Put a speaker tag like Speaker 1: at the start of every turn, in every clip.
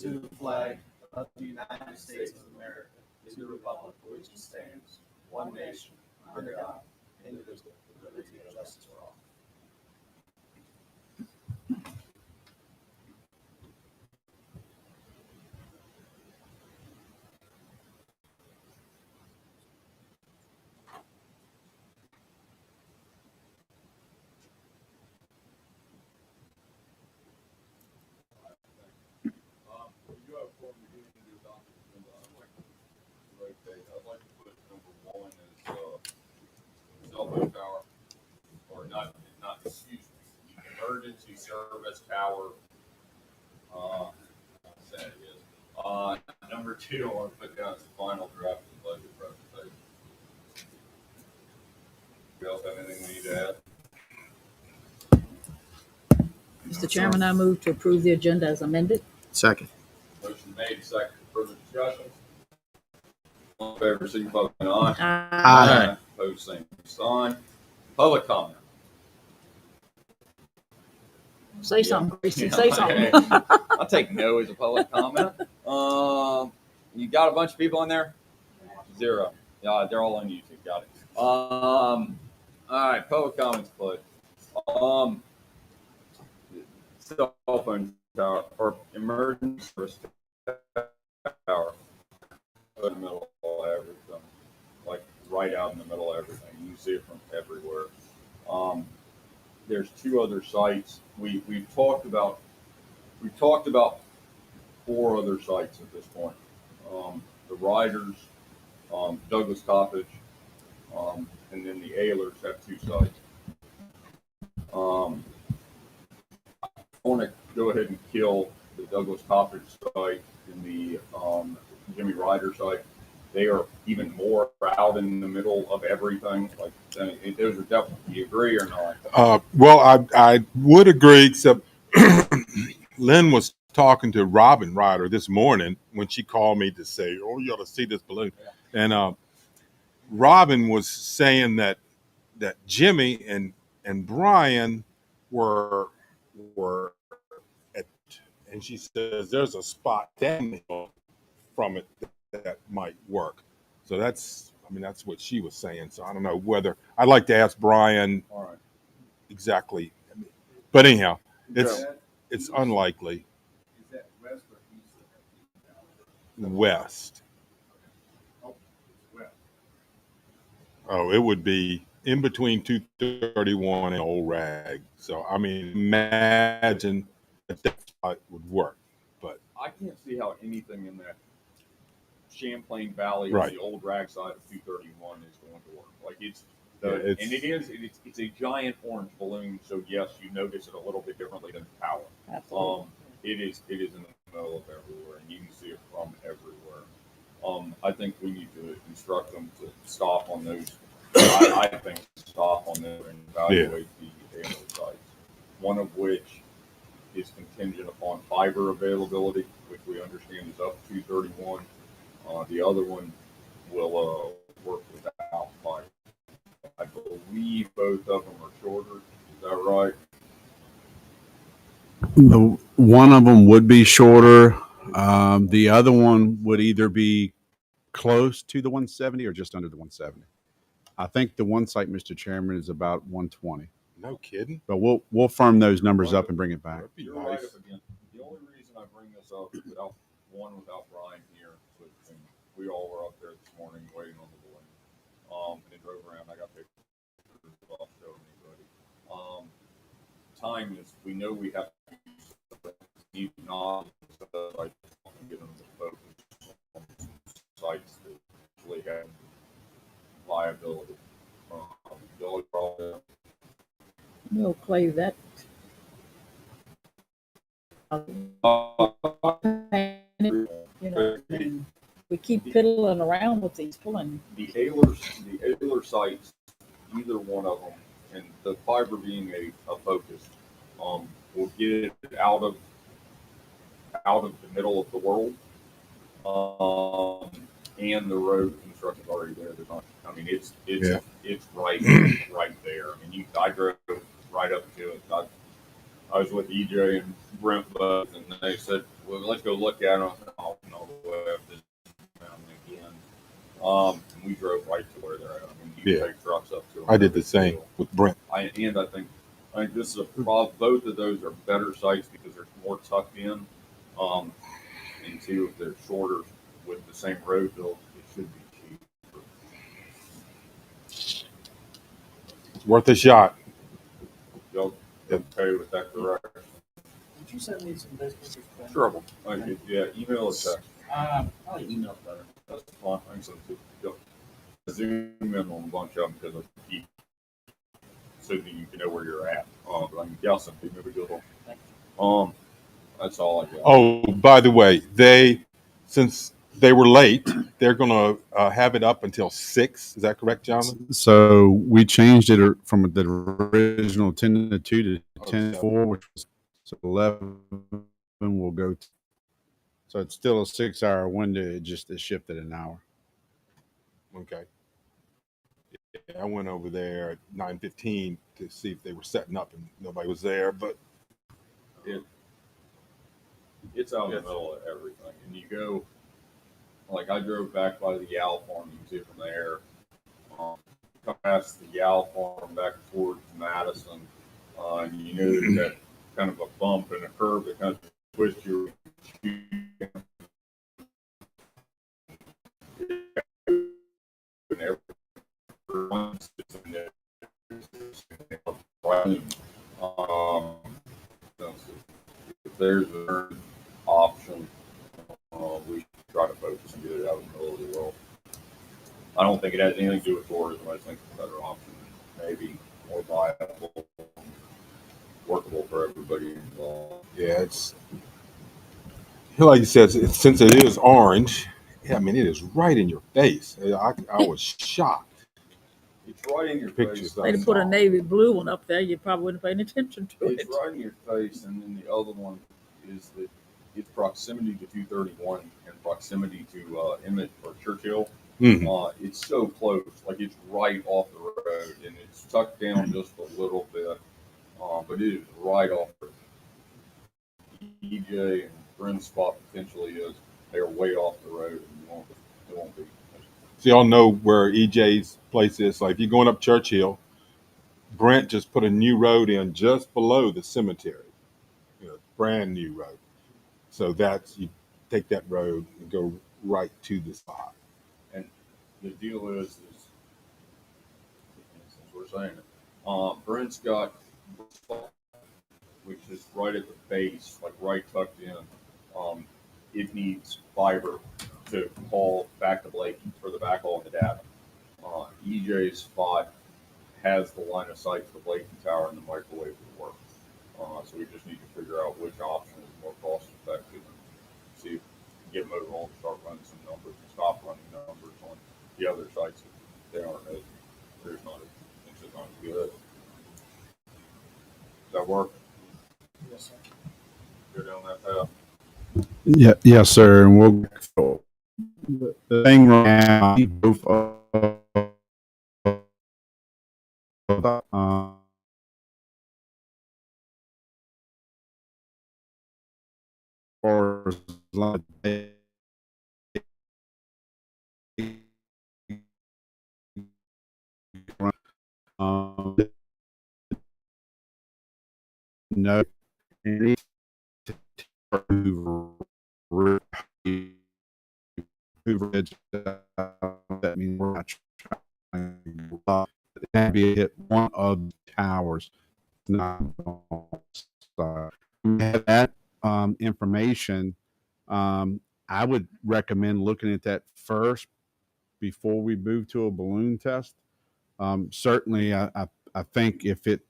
Speaker 1: to the flag of the United States of America, to the republic for which it stands, one nation, under God, indivisible, with liberty and justice for all.
Speaker 2: I'd like to put number one as cell phone tower, or not, excuse me, emergency service tower. Sad it is. Number two, I want to put down as the final draft of the budget presentation. You else have anything we need to add?
Speaker 3: Mr. Chairman, I move to approve the agenda as amended.
Speaker 4: Second.
Speaker 2: Motion made, second, further discussion. All in favor, signify by aye.
Speaker 4: Aye.
Speaker 2: Opposed, same sign. Public comment.
Speaker 3: Say something, Gracie,
Speaker 2: Yeah,
Speaker 3: say something.
Speaker 2: I'll take no as a public comment. You got a bunch of people in there? Zero. Yeah, they're all on YouTube. Got it. All right, public comments, please. Cell phone tower or emergency service tower in the middle of everything, like right out in the middle of everything. You see it from everywhere. There's two other sites. We've talked about 4 other sites at this point. The Riders, Douglas Cottage, and then the Aylers have 2 sites. I want to go ahead and kill the Douglas Cottage site and the Jimmy Ryder site. They are even more out in the middle of everything. Like those are definitely. Do you agree or not?
Speaker 5: Well, I would agree, except Lynn was talking to Robin Ryder this morning when she called me to say, "Oh, you ought to see this balloon," and Robin was saying that Jimmy and Brian were at, and she says there's a spot downhill from it that might work. So that's what she was saying. So I don't know whether I'd like to ask Brian.
Speaker 2: All right.
Speaker 5: Exactly, but anyhow, it's unlikely.
Speaker 1: Is that west or east of
Speaker 5: West.
Speaker 1: Oh, west.
Speaker 5: Oh, it would be in between 231 and Old Rag. So imagine that would work, but
Speaker 2: I can't see how anything in that Champlain Valley
Speaker 5: Right.
Speaker 2: or the Old Rag side of 231 is going to work. Like it's a giant orange balloon. So yes, you notice it a little bit differently than the tower.
Speaker 3: Absolutely.
Speaker 2: It is in the middle of everywhere, and you can see it from everywhere. I think we need to instruct them to stop on those. I think stop on those and evaluate the Ayler sites. One of which is contingent upon fiber availability, which we understand is up to 231. The other one will work without fiber. I believe both of them are shorter. Is that right?
Speaker 4: The one of them would be shorter. The other one would either be close to the 170 or just under the 170. I think the one site, Mr. Chairman, is about 120.
Speaker 5: no kidding.
Speaker 4: But we'll firm those numbers up and bring it back.
Speaker 5: That'd be
Speaker 2: You're right
Speaker 5: nice.
Speaker 2: up again. The only reason I bring this up is without Brian here, but we all were up there this morning waiting on the balloon. And it drove around. I got pictures. I'll show anybody. Time is. We know we have to keep not like get them to focus on sites that really have viability. Y'all probably.
Speaker 3: We'll play that. And we keep piddling around with these pulling.
Speaker 2: The Ayler sites, either one of them, and the fiber being a focus, will get it out of the middle of the world, and the road construction's already there. There's not, it's right there. I mean, I drove right up to it. I was with EJ and Brent both, and they said, "Well, let's go look at them." Oh, no way, I've just found them again. And we drove right to where they're at. I mean, you
Speaker 5: Yeah.
Speaker 2: take trucks up to them.
Speaker 5: I did the same with Brent.
Speaker 2: I think this is a problem. Both of those are better sites because they're more tucked in. And two, if they're shorter with the same road build, it should be cheaper.
Speaker 5: It's worth a shot.
Speaker 2: Y'all okay with that direction?
Speaker 1: Would you send me some business?
Speaker 2: Sure. Yeah, email or text.
Speaker 1: Probably email better.
Speaker 2: That's fine. I can send it to you. Yep. Zoom in on a bunch of them because I keep so that you can know where you're at. But I can guess them. Maybe do a little. That's all I got.
Speaker 5: Oh, by the way, since they were late, they're going to have it up until 6. Is that correct, Jonathan?
Speaker 4: So we changed it from the original 10 to 2 to 10 to 4, which was 11 will go. So it's still a 6-hour window. It just is shifted an hour.
Speaker 5: Okay. Yeah, I went over there at 9:15 to see if they were setting up, and nobody was there. But
Speaker 2: It's out in the middle of everything. And you go, like I drove back by the Yal farm, you can see it from there. Come past the Yal farm back towards Madison, and you know there's that kind of a bump and a curve that kind of twists your um, if there's an option, we should try to focus and get it out in the middle of the world. I don't think it has anything to do with tourism. I think it's a better option, maybe more viable, workable for everybody involved.
Speaker 5: yeah, it's like you said, since it is orange. Yeah, I mean, it is right in your face. I was shocked.
Speaker 2: It's right in your
Speaker 5: Pictures
Speaker 2: face.
Speaker 5: of
Speaker 3: They'd have put a navy blue one up there, you probably wouldn't pay any attention to
Speaker 2: It's
Speaker 3: it.
Speaker 2: right in your face, and then the other one is that it's proximity to 231 and proximity to Emmett or Churchill.
Speaker 5: Mhm.
Speaker 2: It's so close, like it's right off the road, and it's tucked down just a little bit, but it is right off the road. EJ and Brent's spot potentially is they're way off the road, and it won't be.
Speaker 5: So y'all know where EJ's place is. Like if you're going up Churchill, Brent just put a new road in just below the cemetery. Brand new road. So that's you take that road and go right to the spot.
Speaker 2: And the deal is since we're saying it, Brent's got, which is right at the base, like right tucked in. It needs fiber to haul back to Blake for the backhaul and the data. EJ's spot has the line of sight to the Blakey Tower and the microwave will work. So we just need to figure out which option is more cost effective and see if we can get moving on and start running some numbers and stop running numbers on the other sites if they aren't as there's not as not as good. Does that work?
Speaker 1: Yes, sir.
Speaker 2: Go down that path.
Speaker 4: Yeah, yes, sir. And we'll the thing right now. Both or as long as they- no any that means we're not trying it can be hit one of the towers. Not we have that information. I would recommend looking at that first before we move to a balloon test. Certainly, I think if it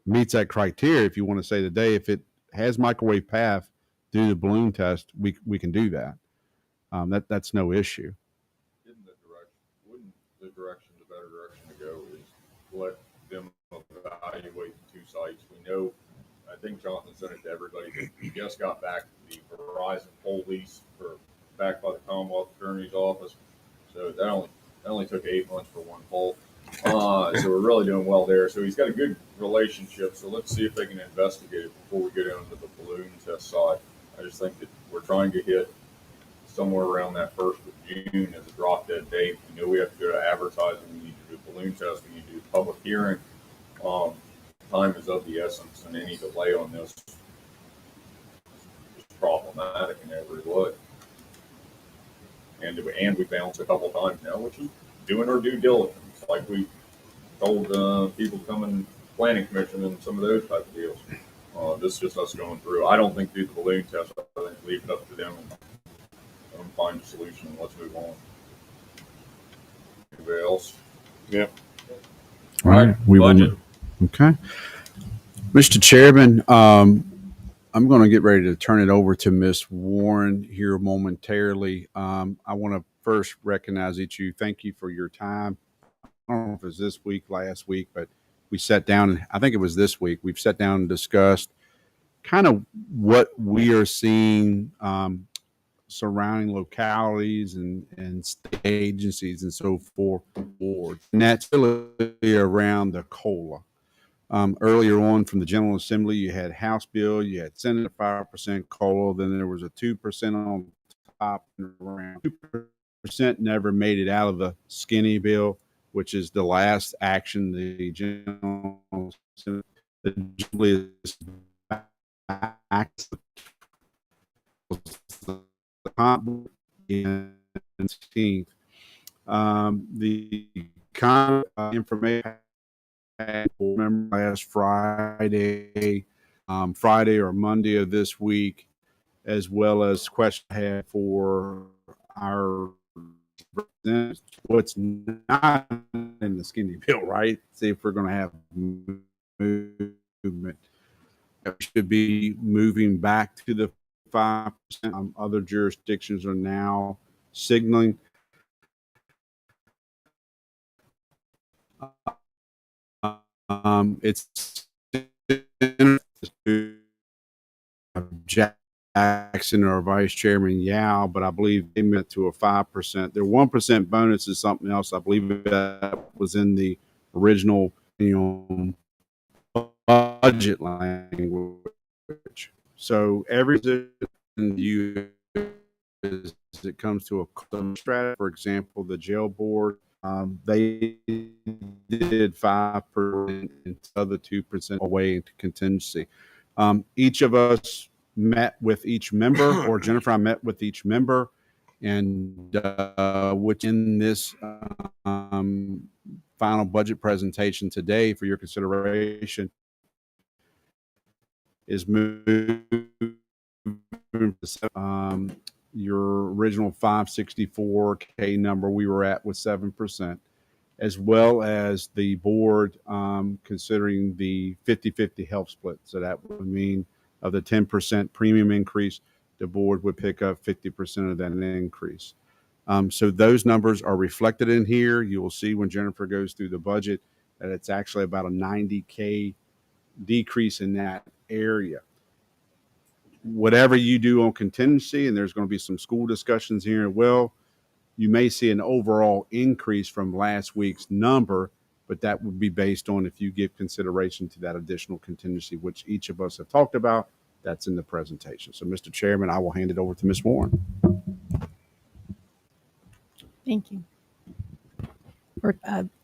Speaker 4: meets that criteria, if you want to say today, if it has microwave path, do the balloon test. We can do that. That's no issue.
Speaker 2: Wouldn't the better direction to go is let them evaluate the two sites. We know, I think Jonathan sent it to everybody that we just got back the Verizon pole lease back by the Commonwealth Attorney's office. So that only took 8 months for one pole. So we're really doing well there. So he's got a good relationship. So let's see if they can investigate it before we go down to the balloon test side. I just think that we're trying to hit somewhere around that 1st of June as a drop dead date. We know we have to go to advertising. We need to do a balloon test. We need to do a public hearing. Time is of the essence, and any delay on this is problematic in every way. And we bounced a couple times now, which is doing our due diligence, like we told people coming planning commission and some of those type of deals. This is just us going through. I don't think do the balloon test. I think leave it up to them and find a solution and let's move on. Anybody else?
Speaker 5: Yeah.
Speaker 4: All right. We
Speaker 2: budget.
Speaker 4: will. Okay. Mr. Chairman, I'm going to get ready to turn it over to Ms. Warren here momentarily. I want to first recognize each of you. Thank you for your time. I don't know if it was this week, last week, but we sat down, and I think it was this week. We've sat down and discussed kind of what we are seeing surrounding localities and state agencies and so forth. And that's really around the COLA. Earlier on from the General Assembly, you had House bill, you had Senate 5% COLA, then there was a 2% on top, and around 2% never made it out of the skinny bill, which is the last action the General Assembly is back in 16th. The kind of information I remember last Friday, Friday or Monday of this week, as well as question I had for our what's not in the skinny bill, right? See if we're going to have movement. We should be moving back to the 5%. Other jurisdictions are now signaling. It's Jackson or Vice Chairman Yao, but I believe they meant to a 5%. Their 1% bonus is something else. I believe that was in the original, budget language. So every you as it comes to a strategy, for example, the jail board, they did 5% and the other 2% away into contingency. Each of us met with each member, or Jennifer, I met with each member, and which in this final budget presentation today for your consideration is moving your original 564K number we were at with 7%, as well as the board considering the 50-50 health split. So that would mean of the 10% premium increase, the board would pick up 50% of that increase. So those numbers are reflected in here. You will see when Jennifer goes through the budget that it's actually about a 90K decrease in that area. Whatever you do on contingency, and there's going to be some school discussions here as well, you may see an overall increase from last week's number, but that would be based on if you give consideration to that additional contingency, which each of us have talked about. That's in the presentation. So, Mr. Chairman, I will hand it over to Ms. Warren.
Speaker 6: Thank you.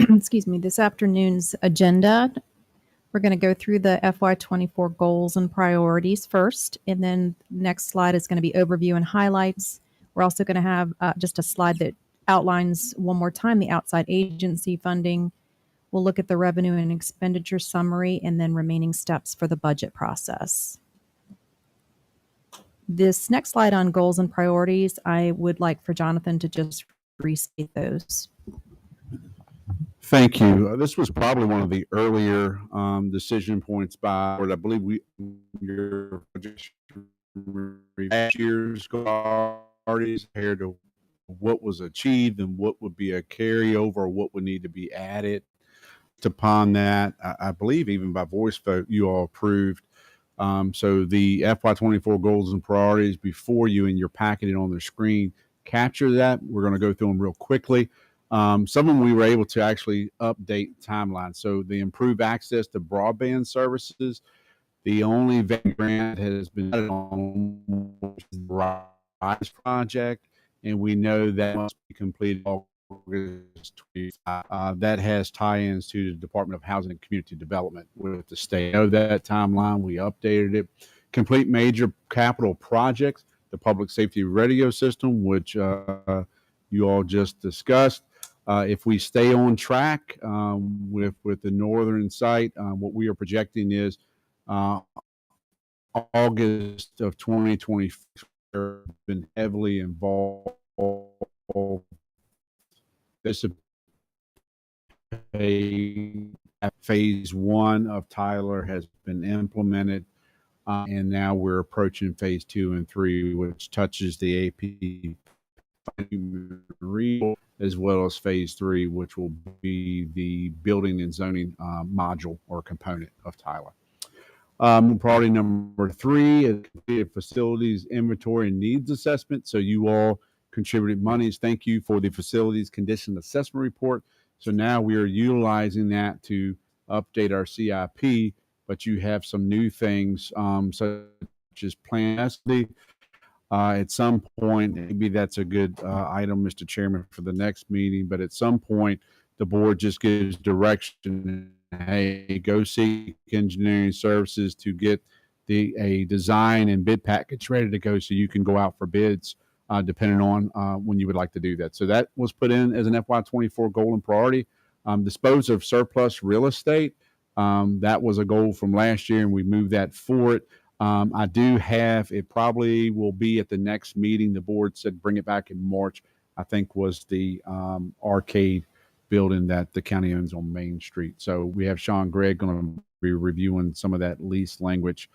Speaker 6: Excuse me, this afternoon's agenda, we're going to go through the FY24 goals and priorities first, and then next slide is going to be overview and highlights. We're also going to have just a slide that outlines one more time the outside agency funding. We'll look at the revenue and expenditure summary and then remaining steps for the budget process. This next slide on goals and priorities, I would like for Jonathan to just restate those.
Speaker 4: Thank you. This was probably one of the earlier decision points by, or I believe your last year's priorities compared to what was achieved and what would be a carryover, what would need to be added upon that. I believe even by voice vote, you all approved. So the FY24 goals and priorities before you in your packet and on the screen capture that. We're going to go through them real quickly. Some of them we were able to actually update timelines. So the improved access to broadband services, the only grant has been added on is the RISE project, and we know that must be completed August 25. That has tie-ins to the Department of Housing and Community Development with the state. I know that timeline, we updated it. Complete major capital projects, the public safety radio system, which you all just discussed. If we stay on track with the northern site, what we are projecting is uh, August of 2024 been heavily involved. This phase one of Tyler has been implemented, and now we're approaching phase 2 and 3, which touches the AP as well as phase 3, which will be the building and zoning module or component of Tyler. Priority number 3 is completed facilities inventory and needs assessment. So you all contributed monies. Thank you for the facilities condition assessment report. So now we are utilizing that to update our CIP, but you have some new things such as plan capacity. At some point, maybe that's a good item, Mr. Chairman, for the next meeting, but at some point, the board just gives direction, hey, go seek engineering services to get a design and bid package ready to go so you can go out for bids depending on when you would like to do that. So that was put in as an FY24 goal and priority. Dispose of surplus real estate. That was a goal from last year, and we moved that forward. I do have, it probably will be at the next meeting. The board said bring it back in March, I think was the arcade building that the county owns on Main Street. So we have Sean Gregg going to be reviewing some of that lease language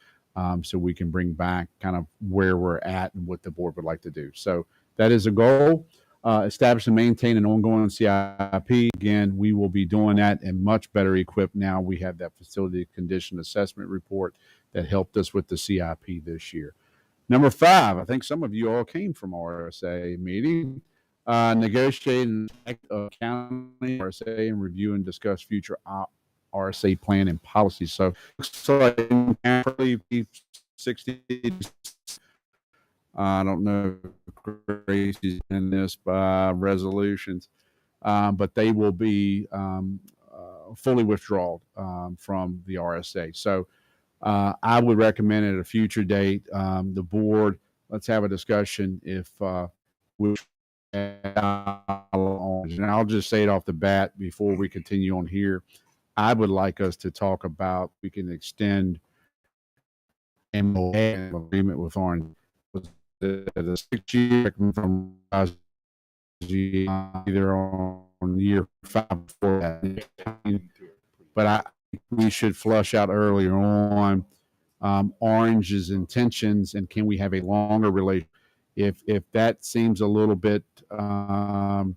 Speaker 4: so we can bring back kind of where we're at and what the board would like to do. So that is a goal. Establish and maintain an ongoing CIP. Again, we will be doing that and much better equipped now. We have that facility condition assessment report that helped us with the CIP this year. Number 5, I think some of you all came from RSA meeting. Negotiating county RSA and review and discuss future RSA plan and policy. So looks like 60. I don't know if Grace is in this by resolutions, but they will be fully withdrawn from the RSA. So I would recommend at a future date, the board, let's have a discussion if we and I'll just say it off the bat before we continue on here. I would like us to talk about we can extend MOA agreement with Orange. The 6-year from either on year 5 before that. But we should flush out earlier on Orange's intentions and can we have a longer relationship. If that seems a little bit kind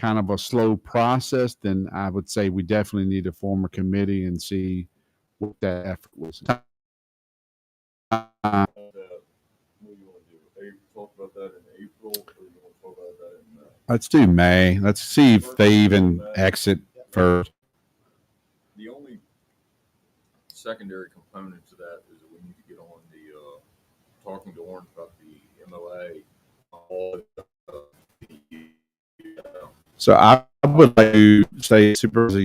Speaker 4: of a slow process, then I would say we definitely need to form a committee and see what that effort was.
Speaker 2: What do you want to do? Talk about that in April, or you want to talk about that in May?
Speaker 4: Let's do May. Let's see if they even exit first.
Speaker 2: The only secondary component to that is that we need to get on the talking to Orange about the MOA.
Speaker 4: So I would like to say Supervisor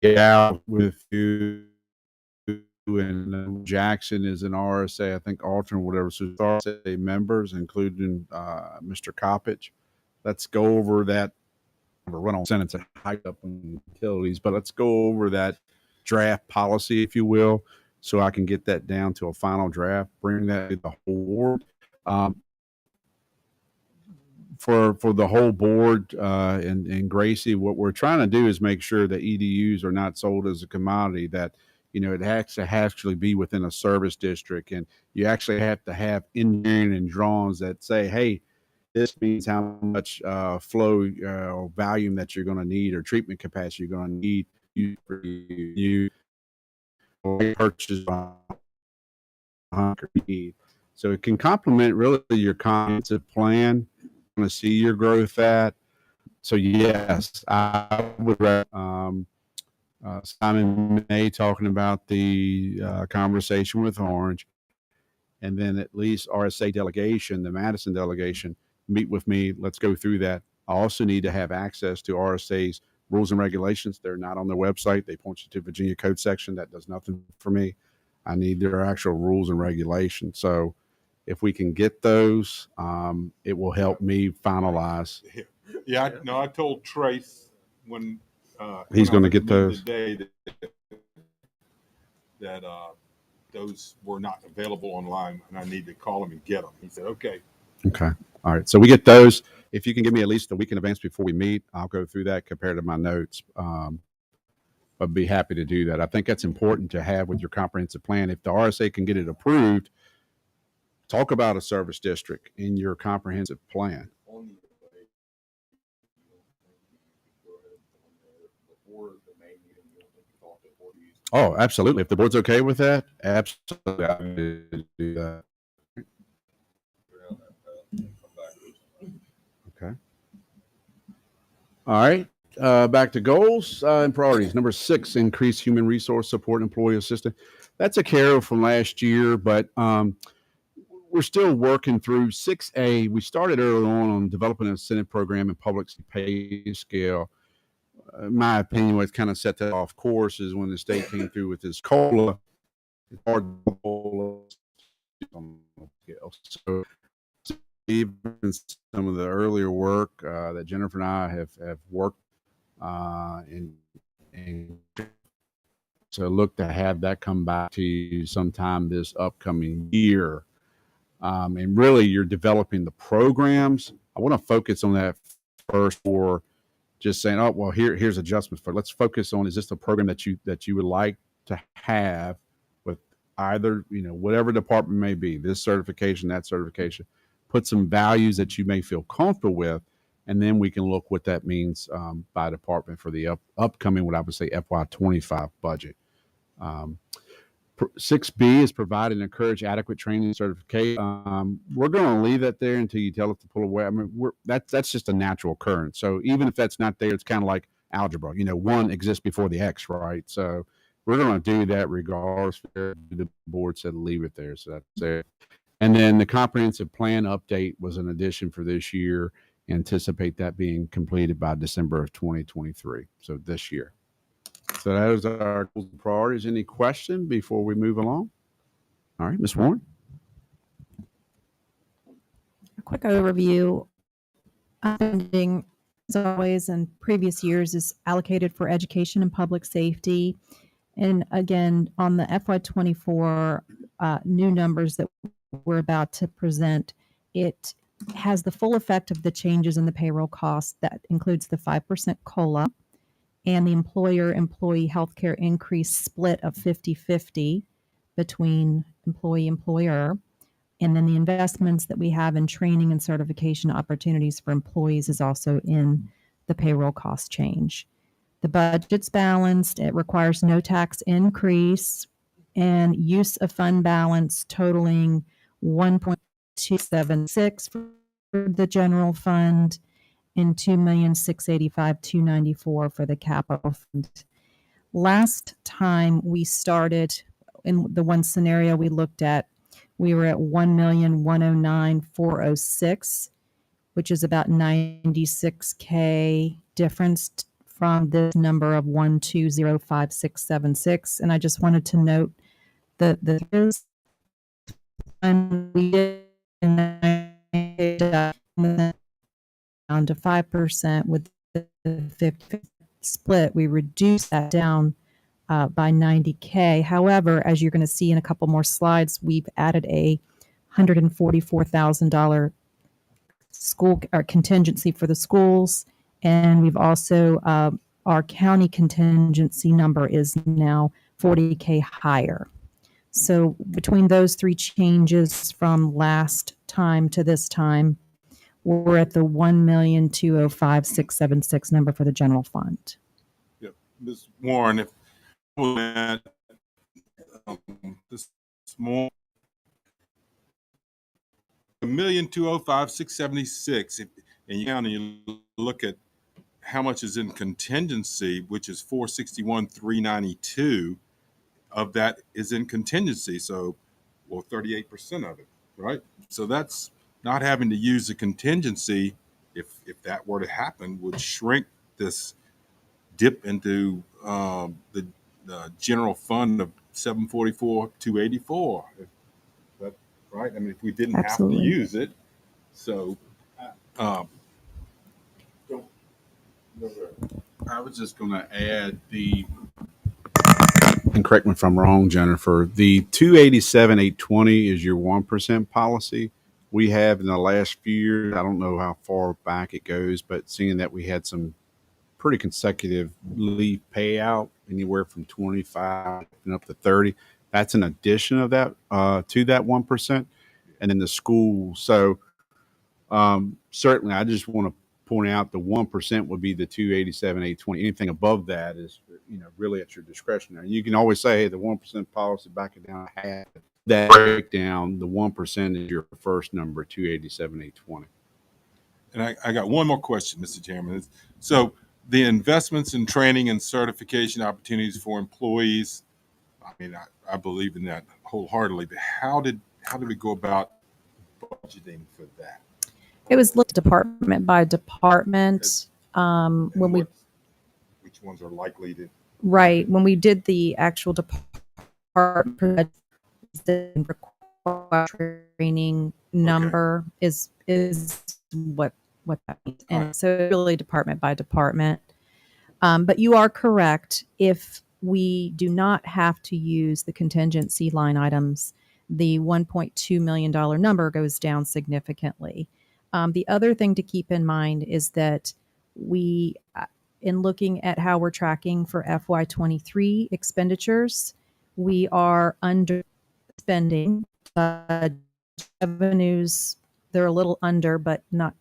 Speaker 4: get out with you, and Jackson is an RSA, I think alternate, whatever. So RSA members, including Mr. Coppage. Let's go over that. Run on sentence and hike up on utilities, but let's go over that draft policy, if you will, so I can get that down to a final draft. Bring that to the whole board. For the whole board and Gracie, what we're trying to do is make sure that EDUs are not sold as a commodity, that, you know, it has to actually be within a service district. And you actually have to have engineering and drawings that say, hey, this means how much flow or volume that you're going to need or treatment capacity you're going to need. You purchase need. So it can complement really your comprehensive plan. To see your growth at. So yes, I would. Simon May talking about the conversation with Orange, and then at least RSA delegation, the Madison delegation, meet with me. Let's go through that. I also need to have access to RSA's rules and regulations. They're not on their website. They point you to Virginia Code section. That does nothing for me. I need their actual rules and regulations. So if we can get those, it will help me finalize.
Speaker 5: Yeah, I told Trace when
Speaker 4: He's
Speaker 5: when I
Speaker 4: going to
Speaker 5: was
Speaker 4: get
Speaker 5: at the meeting
Speaker 4: those.
Speaker 5: today that those were not available online, and I need to call him and get them. He said, "Okay."
Speaker 4: Okay. All right. So we get those. If you can give me at least a week in advance before we meet, I'll go through that compared to my notes. But be happy to do that. I think that's important to have with your comprehensive plan. If the RSA can get it approved, talk about a service district in your comprehensive plan.
Speaker 2: On the way, you don't think you could go ahead and put on there before the May meeting, you don't think you talked to employees?
Speaker 4: Oh, absolutely. If the board's okay with that, absolutely. I would do that.
Speaker 2: Go down that path and come back with something.
Speaker 4: Okay. All right. Back to goals and priorities. Number 6, increase human resource support employee assistance. That's a carry from last year, but we're still working through 6A. We started early on developing an incentive program and public pay scale. In my opinion, what's kind of set that off course is when the state came through with this COLA. It's hard to so even some of the earlier work that Jennifer and I have worked and so look to have that come back to you sometime this upcoming year. And really, you're developing the programs. I want to focus on that first for just saying, oh, well, here's adjustments for. Let's focus on, is this a program that you would like to have with either, whatever department may be, this certification, that certification. Put some values that you may feel comfortable with, and then we can look what that means by department for the upcoming, what I would say, FY25 budget. 6B is provide and encourage adequate training and certification. We're going to leave that there until you tell us to pull away. I mean, that's just a natural occurrence. So even if that's not there, it's kind of like algebra. 1 exists before the X, right? So we're going to do that regardless. The board said leave it there, so that's it. And then the comprehensive plan update was an addition for this year. Anticipate that being completed by December of 2023. So this year. So that is our priorities. Any question before we move along? All right, Ms. Warren.
Speaker 6: A quick overview. Funding, as always, in previous years is allocated for education and public safety. And again, on the FY24 new numbers that we're about to present, it has the full effect of the changes in the payroll cost. That includes the 5% COLA and the employer-employee healthcare increase split of 50-50 between employee-employer. And then the investments that we have in training and certification opportunities for employees is also in the payroll cost change. The budget's balanced. It requires no tax increase and use of fund balance totaling 1.276 for the general fund and $2,685,294 for the capital fund. Last time we started, in the one scenario we looked at, we were at 1,109,406, which is about 96K difference from this number of 1205676. And I just wanted to note that the we did down to 5% with the 50 split, we reduced that down by 90K. However, as you're going to see in a couple more slides, we've added a $144,000 school or contingency for the schools, and we've also our county contingency number is now 40K higher. So between those 3 changes from last time to this time, we're at the 1,205,676 number for the general fund.
Speaker 5: Yep. Ms. Warren, if this small 1,205,676, and you look at how much is in contingency, which is 461,392 of that is in contingency. So, well, 38% of it, right? So that's not having to use the contingency. If that were to happen, would shrink this dip into the general fund of 744, 284. That right? I mean, if we didn't
Speaker 6: Absolutely.
Speaker 5: have to use it, so.
Speaker 4: I was just going to add and correct me if I'm wrong, Jennifer, the 287,820 is your 1% policy. We have in the last few years, I don't know how far back it goes, but seeing that we had some pretty consecutive leave payout, anywhere from 25 and up to 30, that's an addition of that to that 1%. And then the school. So certainly, I just want to point out the 1% would be the 287,820. Anything above that is, really at your discretion. And you can always say, hey, the 1% policy, back it down half. That breakdown, the 1% is your first number, 287,820.
Speaker 5: And I got one more question, Mr. Chairman. So the investments in training and certification opportunities for employees, I mean, I believe in that wholeheartedly. But how did we go about budgeting for that?
Speaker 6: It was looked department by department. When we
Speaker 5: Which ones are likely to?
Speaker 6: Right. When we did the actual department training number is what that means. And
Speaker 5: Right.
Speaker 6: so really department by department. But you are correct. If we do not have to use the contingency line items, the $1.2 million number goes down significantly. The other thing to keep in mind is that we, in looking at how we're tracking for FY23 expenditures, we are underspending. Revenues, they're a little under, but not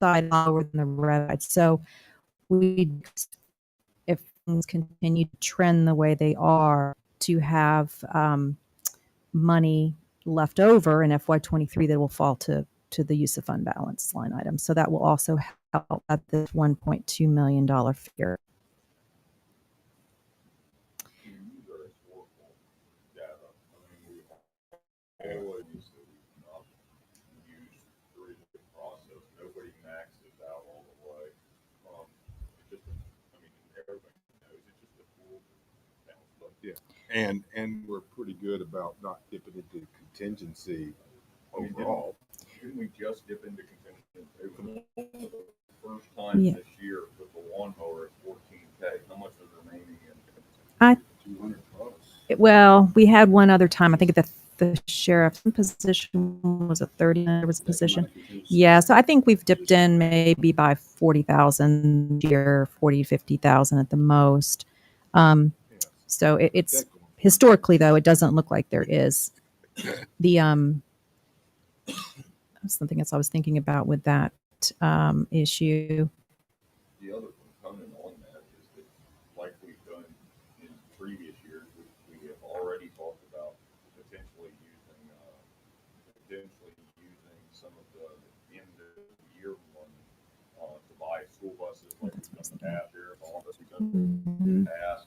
Speaker 6: side lower than the revenue. So if things continue to trend the way they are, to have money left over in FY23 that will fall to the use of fund balance line item. So that will also help at the $1.2 million figure.
Speaker 2: Always use the revision process. Nobody maxes out all the way. It's just, everybody knows it's just a tool.
Speaker 5: Yeah, and we're pretty good about not dipping into contingency overall.
Speaker 2: Didn't we just dip into contingency? The first time this year with the lawnmower at 14K. How much was remaining in?
Speaker 4: 200 plus.
Speaker 6: Well, we had one other time. I think the sheriff's position was a 30 position. Yeah, so I think we've dipped in maybe by 40,000 a year, 40, 50,000 at the most. So it's historically, though, it doesn't look like there is. Something else I was thinking about with that issue.
Speaker 2: The other component on that is that, like we've done in previous years, we have already talked about potentially using some of the end of the year money to buy school buses, like we've done in the past year, all of us we've done in the past.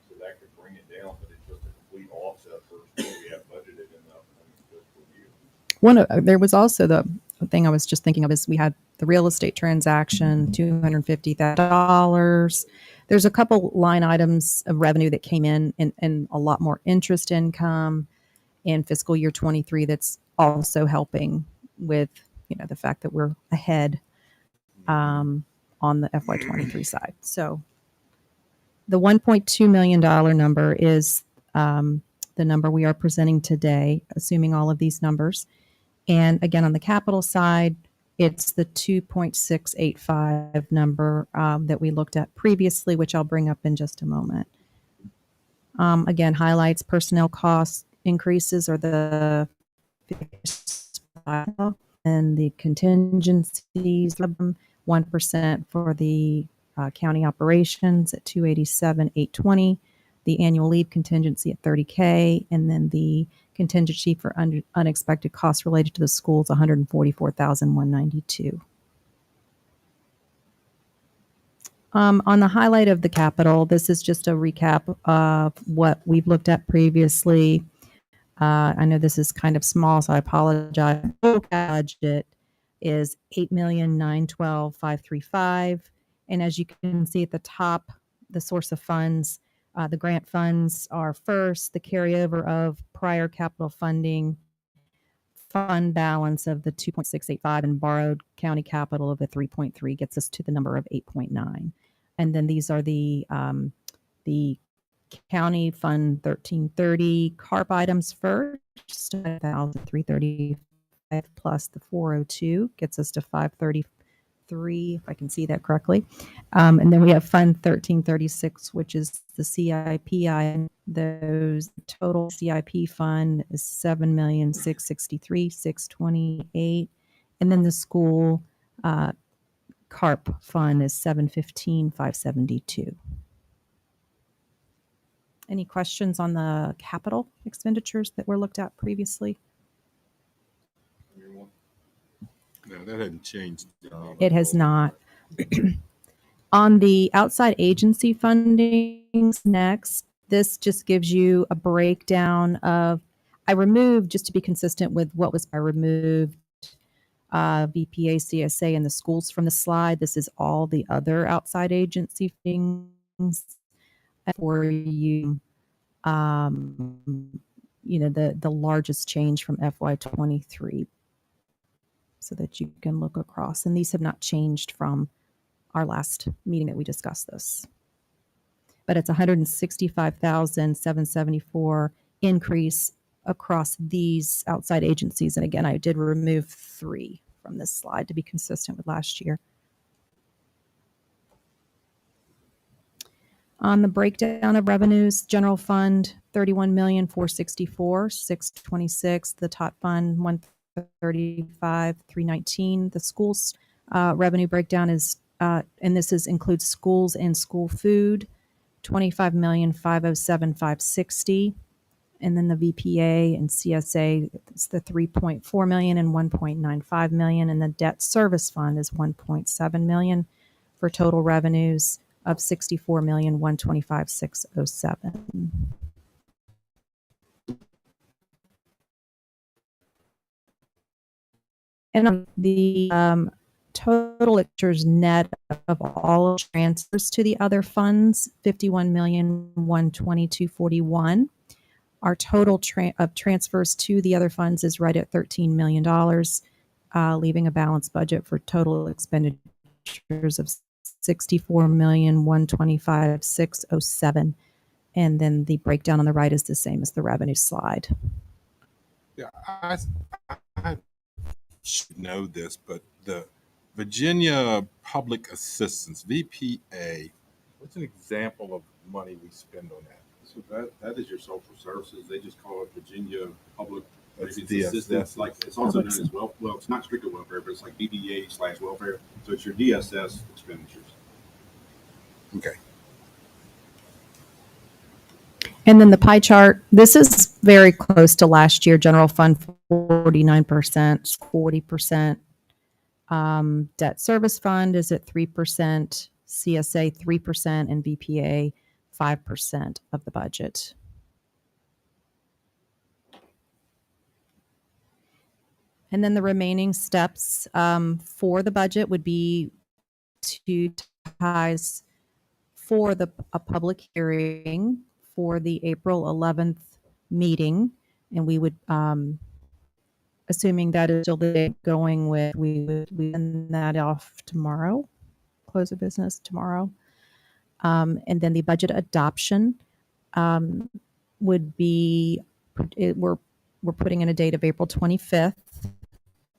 Speaker 2: So that could bring it down, but it's just a complete offset for what we have budgeted in the upcoming fiscal year.
Speaker 6: There was also the thing I was just thinking of is we had the real estate transaction, $250,000. There's a couple line items of revenue that came in and a lot more interest income in fiscal year 23 that's also helping with, the fact that we're ahead on the FY23 side. So the $1.2 million number is the number we are presenting today, assuming all of these numbers. And again, on the capital side, it's the 2.685 number that we looked at previously, which I'll bring up in just a moment. Again, highlights personnel cost increases are the and the contingencies, 1% for the county operations at 287,820, the annual leave contingency at 30K, and then the contingency for unexpected costs related to the schools, 144,192. On the highlight of the capital, this is just a recap of what we've looked at previously. I know this is kind of small, so I apologize. Total budget is 8,912,535, and as you can see at the top, the source of funds, the grant funds are first. The carryover of prior capital funding, fund balance of the 2.685, and borrowed county capital of the 3.3 gets us to the number of 8.9. And then these are the county fund 1330 CARP items first, 1,335 plus the 402 gets us to 533, if I can see that correctly. And then we have fund 1336, which is the CIP item. Those total CIP fund is 7,663,628, and then the school CARP fund is 715,572. Any questions on the capital expenditures that were looked at previously?
Speaker 5: No, that hadn't changed.
Speaker 6: It has not. On the outside agency fundings next, this just gives you a breakdown of, I removed, just to be consistent with what was, I removed VPA, CSA, and the schools from the slide. This is all the other outside agency things for you. The largest change from FY23, so that you can look across. And these have not changed from our last meeting that we discussed this. But it's 165,774 increase across these outside agencies. And again, I did remove 3 from this slide to be consistent with last year. On the breakdown of revenues, general fund 31,464,626. The tot fund 135,319. The schools revenue breakdown is, and this includes schools and school food, 25,507,560. And then the VPA and CSA, it's the 3.4 million and 1.95 million, and the debt service fund is 1.7 million for total revenues of 64,125,607. And the total expenditures net of all transfers to the other funds, 51,122,41. Our total of transfers to the other funds is right at $13 million, leaving a balanced budget for total expenditures of 64,125,607. And then the breakdown on the right is the same as the revenue slide.
Speaker 5: Yeah, I should know this, but the Virginia Public Assistance, VPA, what's an example of money we spend on that?
Speaker 4: So that is your social services. They just call it Virginia Public
Speaker 5: That's
Speaker 4: Assistance. Like it's also known as well, it's not strictly welfare, but it's like VBA/welfare. So it's your DSS expenditures.
Speaker 5: Okay.
Speaker 6: And then the pie chart, this is very close to last year. General fund 49%, 40%. Debt service fund is at 3%, CSA 3%, and VPA 5% of the budget. And then the remaining steps for the budget would be to ties for a public hearing for the April 11th meeting. And we would, assuming that is still the date going with, we would send that off tomorrow, close of business tomorrow. And then the budget adoption would be, we're putting in a date of April 25th,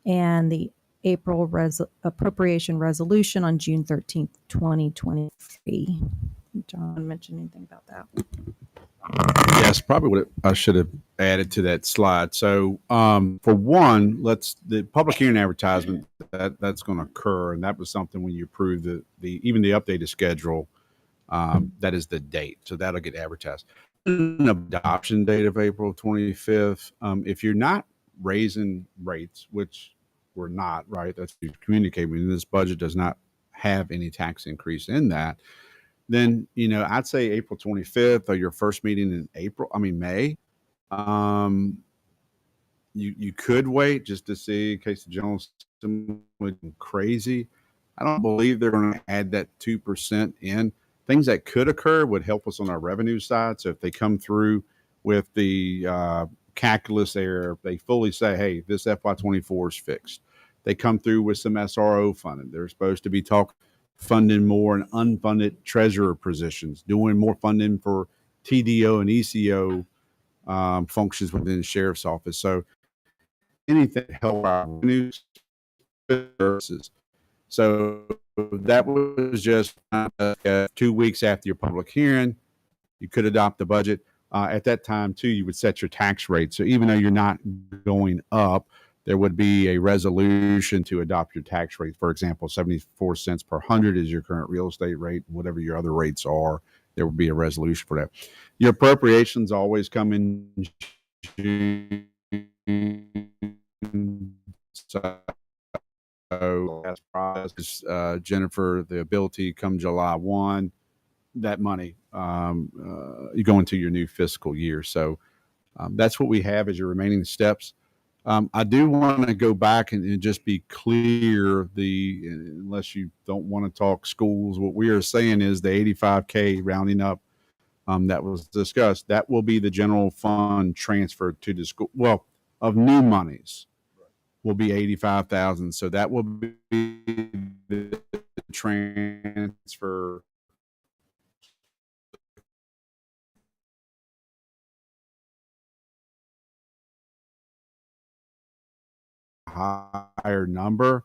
Speaker 6: and the April appropriation resolution on June 13th, 2023. John mentioned anything about that?
Speaker 4: Yes, probably what I should have added to that slide. So for one, the public hearing advertisement that's going to occur, and that was something when you approve the even the updated schedule. That is the date, so that'll get advertised. An adoption date of April 25th. If you're not raising rates, which we're not, right? That's you communicate with. This budget does not have any tax increase in that, then, I'd say April 25th or your first meeting in May. Um, you could wait just to see in case the general system went crazy. I don't believe they're going to add that 2% in. Things that could occur would help us on our revenue side. So if they come through with the calculus error, they fully say, hey, this FY24 is fixed. They come through with some SRO funding. They're supposed to be funding more in unfunded treasurer positions, doing more funding for TDO and ECO functions within the sheriff's office. So anything to help our revenue services. So that was just 2 weeks after your public hearing. You could adopt the budget. At that time, too, you would set your tax rate. So even though you're not going up, there would be a resolution to adopt your tax rate. For example, 74 cents per hundred is your current real estate rate. Whatever your other rates are, there would be a resolution for that. Your appropriations always come in June. So last process, Jennifer, the ability come July 1, that money, you go into your new fiscal year. So that's what we have as your remaining steps. I do want to go back and just be clear, unless you don't want to talk schools, what we are saying is the 85K rounding up that was discussed, that will be the general fund transfer to the school. Well, of new monies will be 85,000. So that will be the transfer higher number.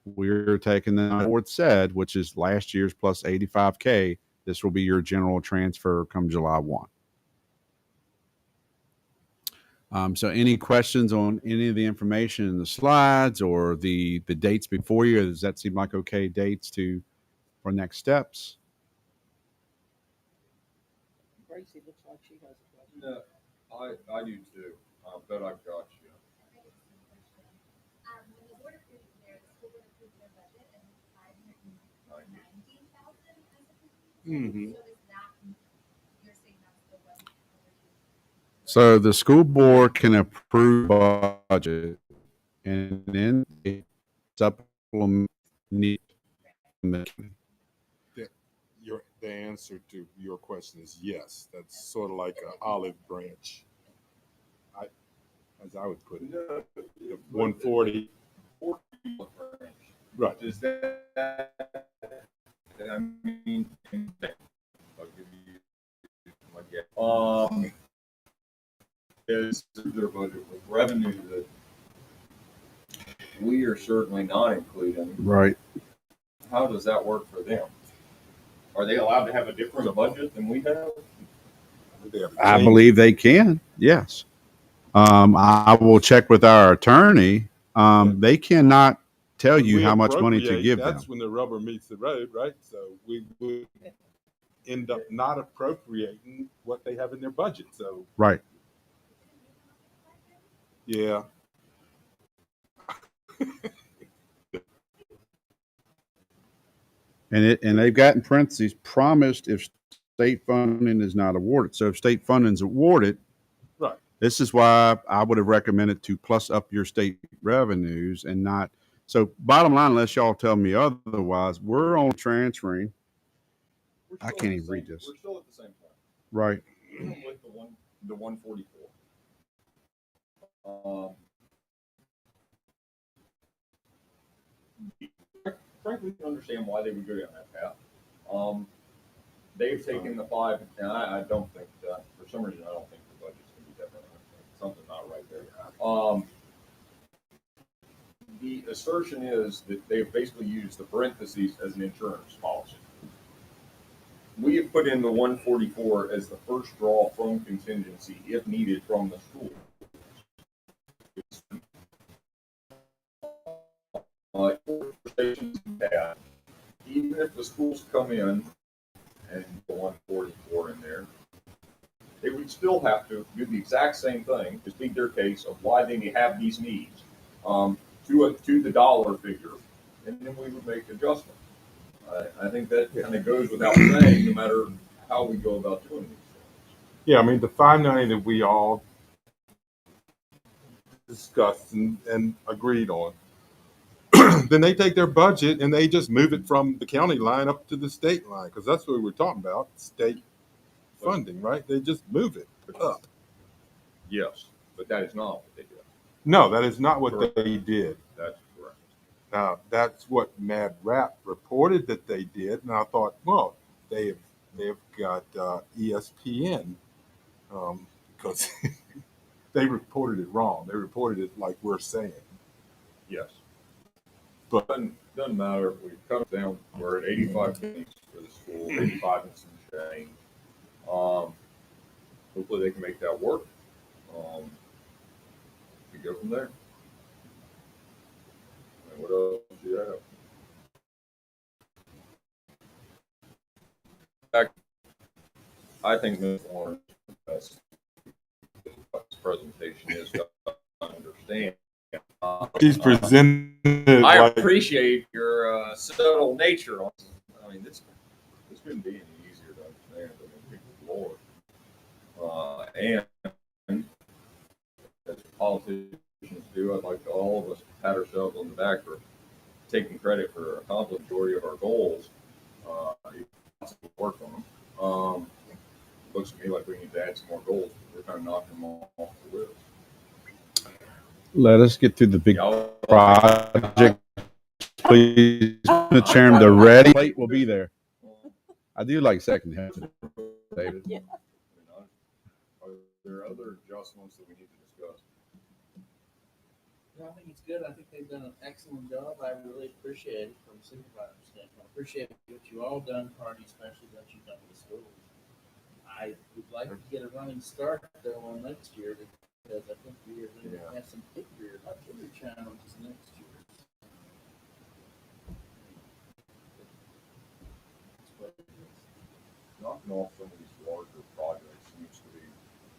Speaker 4: We're taking the board said, which is last year's plus 85K. This will be your general transfer come July 1. So any questions on any of the information in the slides or the dates before you? Does that seem like okay dates for next steps?
Speaker 3: Gracie looks like she has a question.
Speaker 2: No, I do too. But I've got you.
Speaker 5: Mm-hmm.
Speaker 4: So the school board can approve budget and then supplement need.
Speaker 5: The answer to your question is yes. That's sort of like an olive branch. As I would put it, the 140. Right.
Speaker 2: Does that, I mean, I'll give you my guess. Is their budget with revenue that we are certainly not including.
Speaker 4: Right.
Speaker 2: How does that work for them? Are they allowed to have a different budget than we have?
Speaker 4: I believe they can. Yes. I will check with our attorney. They cannot tell
Speaker 5: When
Speaker 4: you
Speaker 5: we
Speaker 4: how much money to
Speaker 5: appropriate,
Speaker 4: give
Speaker 5: that's
Speaker 4: them.
Speaker 5: when the rubber meets the road, right? So we would end up not appropriating what they have in their budget. So
Speaker 4: Right.
Speaker 5: yeah.
Speaker 4: And they've got in parentheses promised if state funding is not awarded. So if state funding is awarded,
Speaker 5: Right.
Speaker 4: this is why I would have recommended to plus up your state revenues and not. So bottom line, unless y'all tell me otherwise, we're on transferring. I can't even read this.
Speaker 2: We're still at the same point.
Speaker 4: Right.
Speaker 2: With the 144. Frankly, I understand why they would go down that path. They've taken the 5, and I don't think that, for some reason, I don't think the budget's going to be different. Something's not right there. The assertion is that they've basically used the parentheses as an insurance policy. We have put in the 144 as the first draw from contingency if needed from the school. Even if the schools come in and the 144 in there, they would still have to do the exact same thing to speak their case of why they have these needs to the dollar figure, and then we would make adjustments. I think that kind of goes without saying, no matter how we go about doing these things.
Speaker 5: Yeah, I mean, the 590 that we all discussed and agreed on, then they take their budget and they just move it from the county line up to the state line, because that's what we were talking about, state funding, right? They just move it up.
Speaker 2: Yes, but that is not what they do.
Speaker 5: No, that is not what they did.
Speaker 2: That's correct.
Speaker 5: Now, that's what Mad Rap reported that they did, and I thought, well, they've got ESPN, because they reported it wrong. They reported it like we're saying.
Speaker 2: Yes.
Speaker 5: But
Speaker 2: Doesn't matter if we cut it down. We're at 85 pennies for the school, 85 and some change. Hopefully they can make that work. We go from there. And what else do you have? I think Ms. Warren's best presentation is to understand.
Speaker 5: she's presented
Speaker 2: I
Speaker 5: like,
Speaker 2: appreciate your subtle nature on. I mean, this couldn't be any easier to understand. I mean, good Lord. And as politicians do, I'd like to all of us pat ourselves on the back for taking credit for accomplishing the majority of our goals. Work on them. Looks to me like we need to add some more goals. We're kind of knocking them off the list.
Speaker 4: Let us get to the big
Speaker 2: Y'all-
Speaker 4: project, please. Mr. Chairman, the ready plate will be there. I do like second half, David.
Speaker 3: Yeah.
Speaker 2: Are there other adjustments that we need to discuss?
Speaker 1: No, I think it's good. I think they've done an excellent job. I really appreciate it from a supervisor standpoint. I appreciate what you all done, Carney, especially what you've done with the schools. I would like to get a running start though on next year because I think we are going to have some bigger challenges next year. That's what it is.
Speaker 2: Knocking off some of these larger projects seems to be a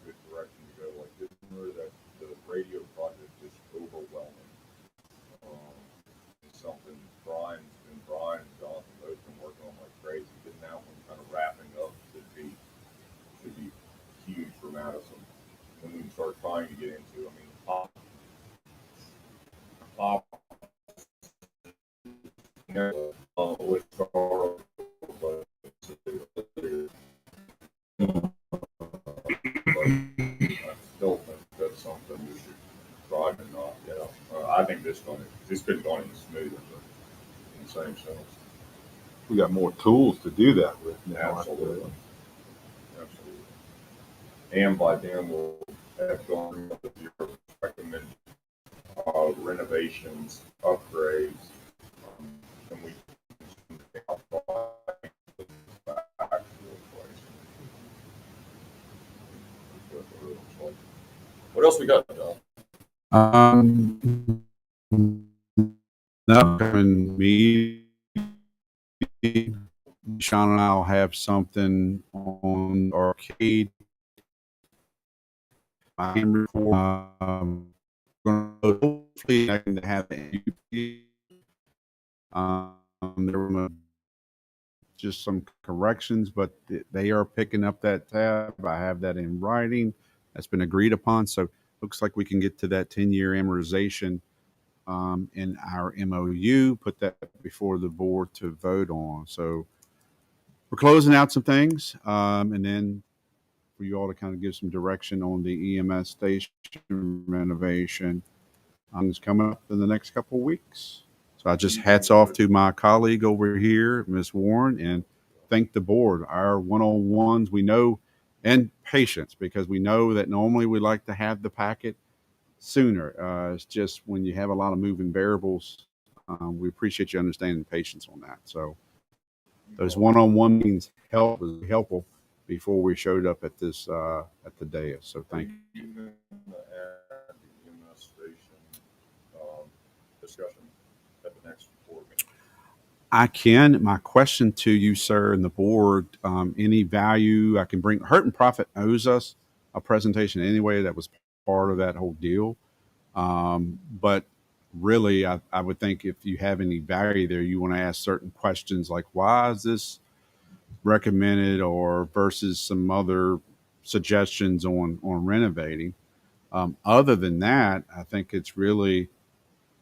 Speaker 2: good direction to go. Like this, that the radio project is overwhelming. It's something Brian and Jonathan both been working on like crazy. But now when kind of wrapping up should be huge for Madison. When we start trying to get into, I mean, pop, with our, but I still think that's something we should try to knock out. I think this been going smoother, but in the same sense.
Speaker 5: we got more tools to do that with now.
Speaker 2: Absolutely. And by then we'll have gone with your recommended renovations, upgrades, and we what else we got, John?
Speaker 4: Nothing. Me, Sean and I'll have something on arcade. I'm hopefully I can have there were just some corrections, but they are picking up that tab. I have that in writing. That's been agreed upon. So looks like we can get to that 10-year amortization in our MOU, put that before the board to vote on. So we're closing out some things, and then for you all to kind of give some direction on the EMS station renovation. It's coming up in the next couple of weeks. So I just hats off to my colleague over here, Ms. Warren, and thank the board. Our one-on-ones, we know, and patience, because we know that normally we like to have the packet sooner. It's just when you have a lot of moving variables, we appreciate you understanding patience on that. So those one-on-one meetings was helpful before we showed up at this at the dais. So thank you.
Speaker 2: Discussion at the next board meeting.
Speaker 4: I can. My question to you, sir, and the board, any value I can bring? Hurt and Profit owes us a presentation anyway. That was part of that whole deal. But really, I would think if you have any value there, you want to ask certain questions like, why is this recommended or versus some other suggestions on renovating. Other than that, I think it's really,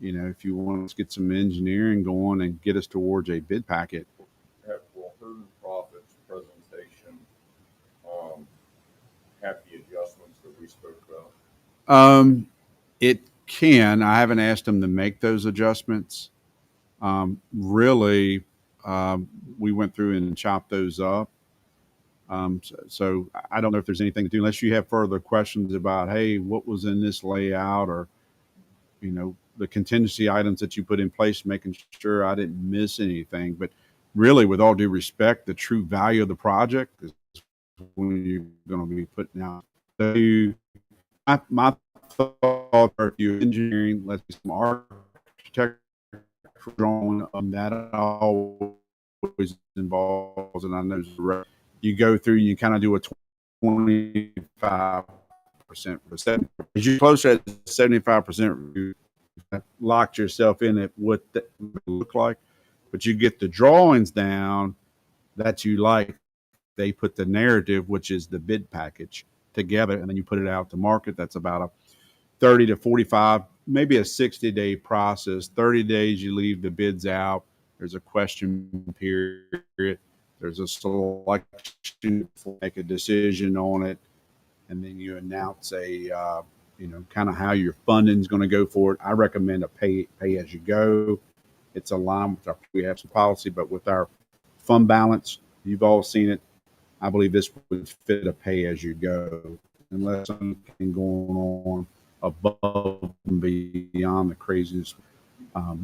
Speaker 4: if you want to get some engineering going and get us towards a bid packet.
Speaker 2: Will her profits presentation have the adjustments that we spoke about?
Speaker 4: It can. I haven't asked them to make those adjustments. Really, we went through and chopped those up. So I don't know if there's anything to do unless you have further questions about, hey, what was in this layout, or the contingency items that you put in place, making sure I didn't miss anything. But really, with all due respect, the true value of the project is when you're going to be putting out. So my thought, if you're engineering, let's do some architecture drawing that always involves, and I know you go through, you kind of do a 25% percent. As you closer at 75%, you locked yourself in at what that would look like, but you get the drawings down that you like. They put the narrative, which is the bid package, together, and then you put it out to market. That's about a 30 to 45, maybe a 60-day process. 30 days, you leave the bids out. There's a question period. There's a selection, make a decision on it, and then you announce a, kind of how your funding is going to go for it. I recommend a pay as you go. It's aligned with we have some policy, but with our fund balance, you've all seen it. I believe this would fit a pay as you go, unless something going on above and beyond the craziness.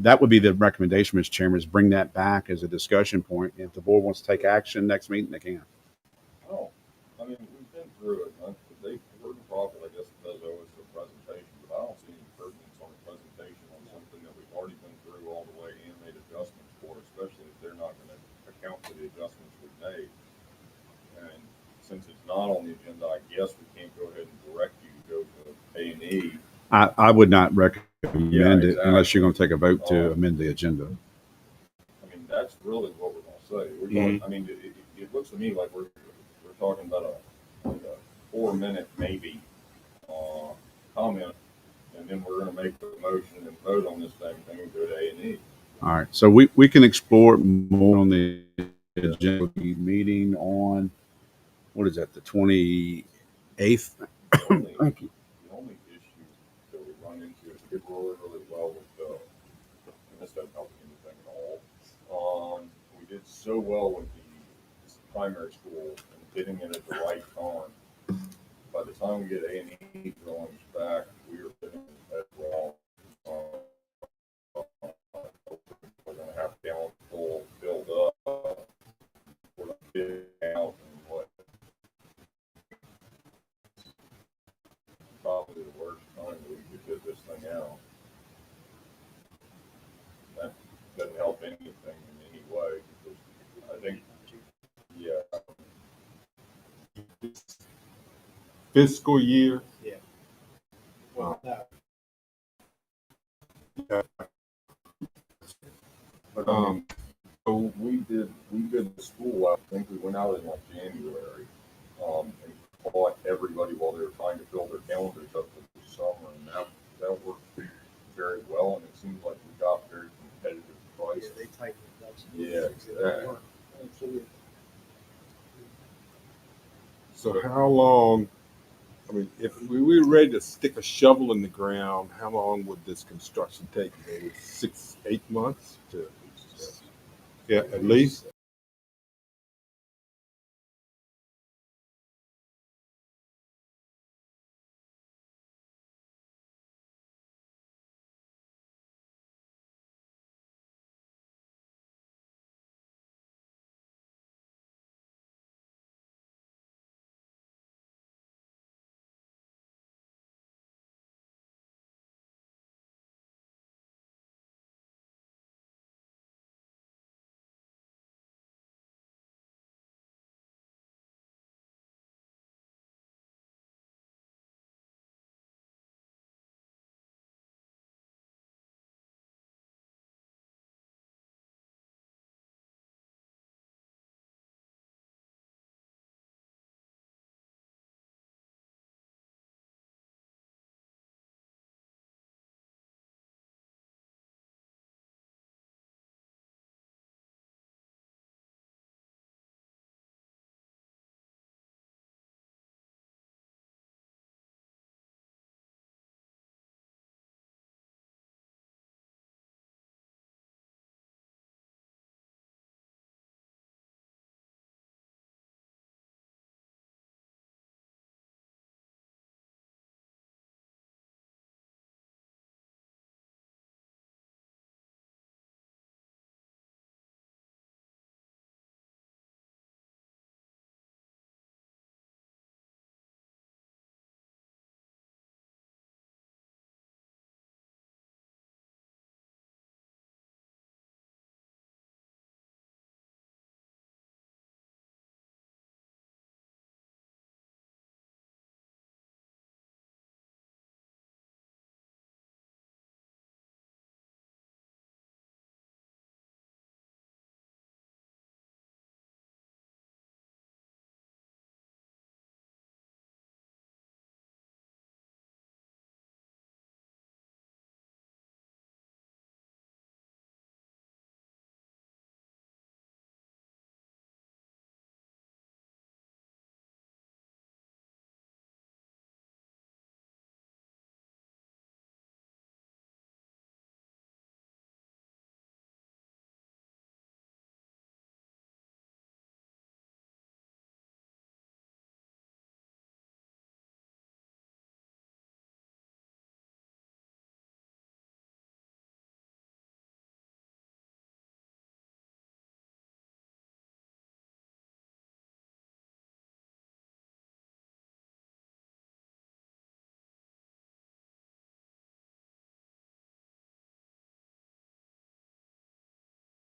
Speaker 4: That would be the recommendation, Mr. Chairman, is bring that back as a discussion point. If the board wants to take action next meeting, they can.
Speaker 2: Oh, I mean, we've been through it. They heard the profit, I guess, does owe us a presentation, but I don't see any pertinence on the presentation on something that we've already been through all the way and made adjustments for, especially if they're not going to account for the adjustments we've made. And since it's not on the agenda, I guess we can't go ahead and direct you to go to A&E.
Speaker 4: I would not recommend it
Speaker 2: exactly.
Speaker 4: unless you're going to take a vote to amend the agenda.
Speaker 2: I mean, that's really what we're going to say. We're talking, I mean, it looks to me like we're talking about a 4-minute maybe comment, and then we're going to make the motion and vote on this thing and go to A&E.
Speaker 4: All right, so we can explore more on the agenda meeting on, what is that, the 28th? Thank you.
Speaker 2: The only issue that we run into is we did really, really well with and this doesn't help anything at all. We did so well with the primary school and getting it at the right time. By the time we get A&E drawings back, we are getting it wrong. We're going to have down full filled up. We're going to get out and what? Probably the worst time that we could get this thing out. That doesn't help anything in any way because I think,
Speaker 5: Fiscal year.
Speaker 1: Yeah. Well, no.
Speaker 2: But so we did the school. I think we went out in like January, and caught everybody while they were trying to fill their calendars up for the summer, and that worked very well. And it seems like we got very competitive prices.
Speaker 1: Yeah, they tightened it up.
Speaker 2: Yeah, exactly.
Speaker 5: So how long? I mean, if we were ready to stick a shovel in the ground, how long would this construction take? Maybe 6-8 months to, yeah, at least.